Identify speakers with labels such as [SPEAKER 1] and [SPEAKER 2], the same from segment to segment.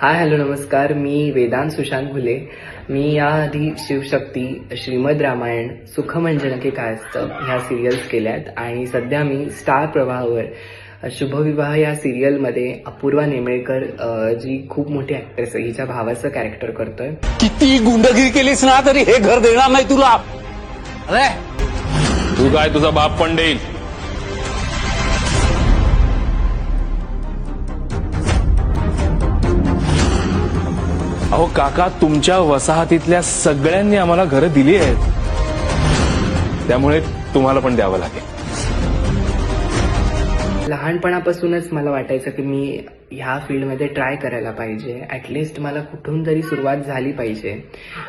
[SPEAKER 1] Hi hello नमस्कार. मी वेदांत सुशांत घुले. मी याआधी शिवशक्ती, श्रीमद रामायण, सुख म्हणजे नक्की काय असतं ह्या सिरियल्स केल्या आहेत आणि सध्या मी स्टार प्रवाहावर शुभविवाह या सिरियलमध्ये अपूर्वा नेमळेकर जी खूप मोठी ऍक्ट्रेस आहे हिच्या भावाचं कॅरेक्टर करतोय.
[SPEAKER 2] किती गुंडगिरी केलीस ना तरी हे घर देणार नाही तुला. अरे
[SPEAKER 3] तू काय तुझा बाप पण देईल. अहो काका, तुमच्या वसाहतीतल्या सगळ्यांनी आम्हाला घरं दिली आहेत, त्यामुळे तुम्हाला पण द्यावं लागेल.
[SPEAKER 1] लहानपणापासूनच मला वाटायचं की मी ह्या फील्डमध्ये ट्राय करायला पाहिजे. ॲटलिस्ट मला कुठून तरी सुरुवात झाली पाहिजे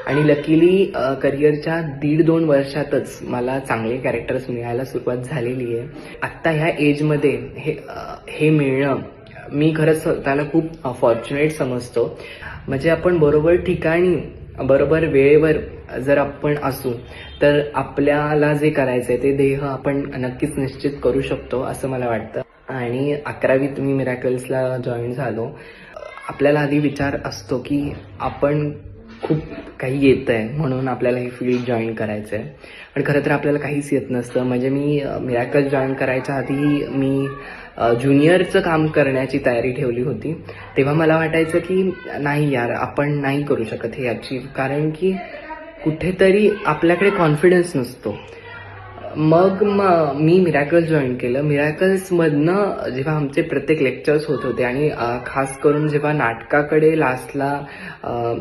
[SPEAKER 1] आणि लकीली करिअरच्या 1.5-2 वर्षातच मला चांगले कॅरेक्टर्स मिळायला सुरुवात झालेली आहे. आत्ता ह्या एजमध्ये हे मिळणं मी खरंच त्याला खूप फॉर्च्युनेट समजतो. म्हणजे आपण बरोबर ठिकाणी बरोबर वेळेवर जर आपण असू तर आपल्याला जे करायचंय ते ध्येय आपण नक्कीच निश्चित करू शकतो असं मला वाटतं. आणि 11वीत मी मिरॅकल्सला जॉईन झालो. आपल्याला आधी विचार असतो की आपण खूप काही येतंय म्हणून आपल्याला हे फील्ड जॉईन करायचं आहे, पण खरं तर आपल्याला काहीच येत नसतं. म्हणजे मी मिरॅकल्स जॉईन करायच्या आधी मी ज्युनियरचं काम करण्याची तयारी ठेवली होती. तेव्हा मला वाटायचं की नाही यार, आपण नाही करू शकत हे अचीव, कारण की कुठेतरी आपल्याकडे कॉन्फिडन्स नसतो. मग मी मिरॅकल्स जॉईन केलं. मिरॅकल्समधनं जेव्हा आमचे प्रत्येक लेक्चर्स होत होते आणि खास करून जेव्हा नाटकाकडे लास्टला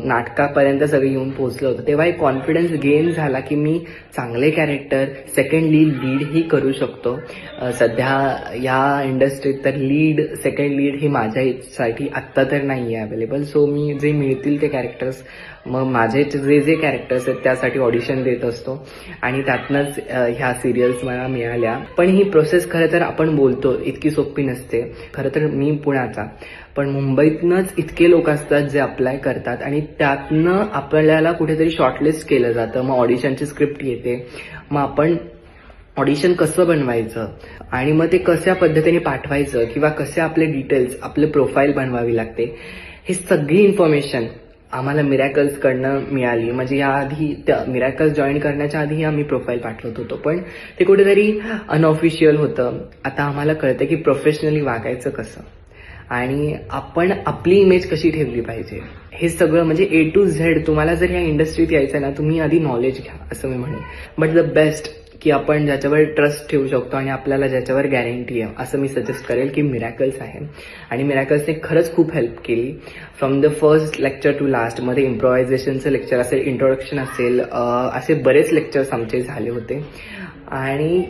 [SPEAKER 1] नाटकापर्यंत सगळे येऊन पोहोचलं होतं तेव्हा एक कॉन्फिडन्स गेन झाला की मी चांगले कॅरेक्टर सेकंड लीड ही करू शकतो. सध्या या इंडस्ट्रीत तर सेकंड लीड ही माझ्यासाठी आत्ता तर नाही आहे अवेलेबल. सो मी जे मिळतील ते कॅरेक्टर्स, मग माझे जे कॅरेक्टर्स आहेत त्यासाठी ऑडिशन देत असतो आणि त्यातनंच ह्या सिरियल्स मला मिळाल्या. पण ही प्रोसेस खरं तर आपण बोलतो इतकी सोपी नसते. खरं तर मी पुण्याचा, पण मुंबईतनंच इतके लोक असतात जे अप्लाय करतात आणि त्यातनं आपल्याला कुठेतरी शॉर्टलिस्ट केलं जातं. मग ऑडिशनची स्क्रिप्ट येते, मग आपण ऑडिशन कसं बनवायचं आणि मग ते कशा पद्धतीने पाठवायचं किंवा कसे आपले डिटेल्स, आपले प्रोफाईल बनवावी लागते, हे सगळी इन्फॉर्मेशन आम्हाला मिरॅकल्सकडनं मिळाली. म्हणजे याआधी मिरॅकल्स जॉईन करण्याच्या आधी आम्ही प्रोफाईल पाठवत होतो, पण ते कुठेतरी अनऑफिशियल होतं. आता आम्हाला कळतं की प्रोफेशनली वागायचं कसं आणि आपण आपली इमेज कशी ठेवली पाहिजे, हे सगळं म्हणजे A to Z. तुम्हाला जर या इंडस्ट्रीत यायचं ना, तुम्ही आधी नॉलेज घ्या असं मी म्हणेन. बट द बेस्ट की आपण ज्याच्यावर ट्रस्ट ठेवू शकतो आणि आपल्याला ज्याच्यावर गॅरंटी आहे असं मी सजेस्ट करेल की मिरॅकल्स आहे. आणि मिरॅकल्सने खरंच खूप हेल्प केली. From the first lecture to last मध्ये इम्प्रोव्हायझेशनचं लेक्चर असेल, इंट्रोडक्शन असेल, असे बरेच लेक्चर्स आमचे झाले होते. आणि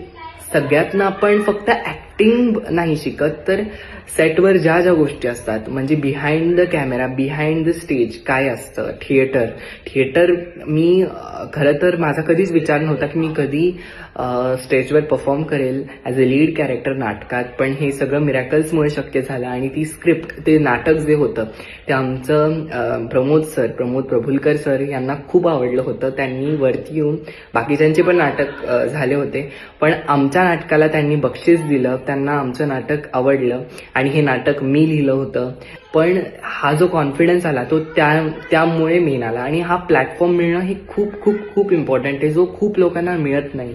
[SPEAKER 1] सगळ्यातनं आपण फक्त ऍक्टिंग नाही शिकत, तर सेटवर ज्या ज्या गोष्टी असतात, म्हणजे behind the camera, behind the stage काय असतं, थिएटर मी खरं तर माझा कधीच विचार नव्हता की मी कधी स्टेजवर परफॉर्म करेल ॲज अ लीड कॅरेक्टर नाटकात. पण हे सगळं मिरॅकल्समुळे शक्य झालं. आणि ती स्क्रिप्ट, ते नाटक जे होतं ते आमचं प्रमोद प्रभुलकर सर यांना खूप आवडलं होतं. त्यांनी वरती येऊन बाकीच्यांचे पण नाटक झाले होते, पण आमच्या नाटकाला त्यांनी बक्षीस दिलं. त्यांना आमचं नाटक आवडलं आणि हे नाटक मी लिहिलं होतं. पण हा जो कॉन्फिडन्स आला तो त्यामुळे मिळाला. आणि हा प्लॅटफॉर्म मिळणं हे खूप खूप खूप इम्पॉर्टंट आहे, जो खूप लोकांना मिळत नाही.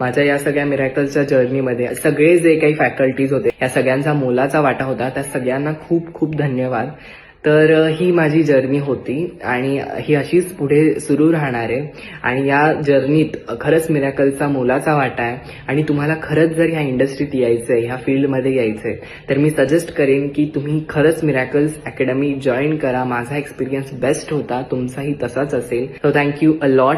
[SPEAKER 1] माझ्या या सगळ्या मिरॅकल्सच्या जर्नीमध्ये सगळे जे काही फॅकल्टीज होते या सगळ्यांचा मोलाचा वाटा होता. त्या सगळ्यांना खूप खूप धन्यवाद. तर ही माझी जर्नी होती आणि ही अशीच पुढे सुरू राहणार आहे. आणि या जर्नीत खरंच मिरॅकलचा मोलाचा वाटा आहे. आणि तुम्हाला खरंच जर ह्या इंडस्ट्रीत यायचं आहे, ह्या फील्डमध्ये यायचं आहे, तर मी सजेस्ट करेन की तुम्ही खरंच मिरॅकल्स अकॅडमी जॉईन करा. माझा एक्सपिरियन्स बेस्ट होता, तुमचाही तसाच असेल. So thank you a lot.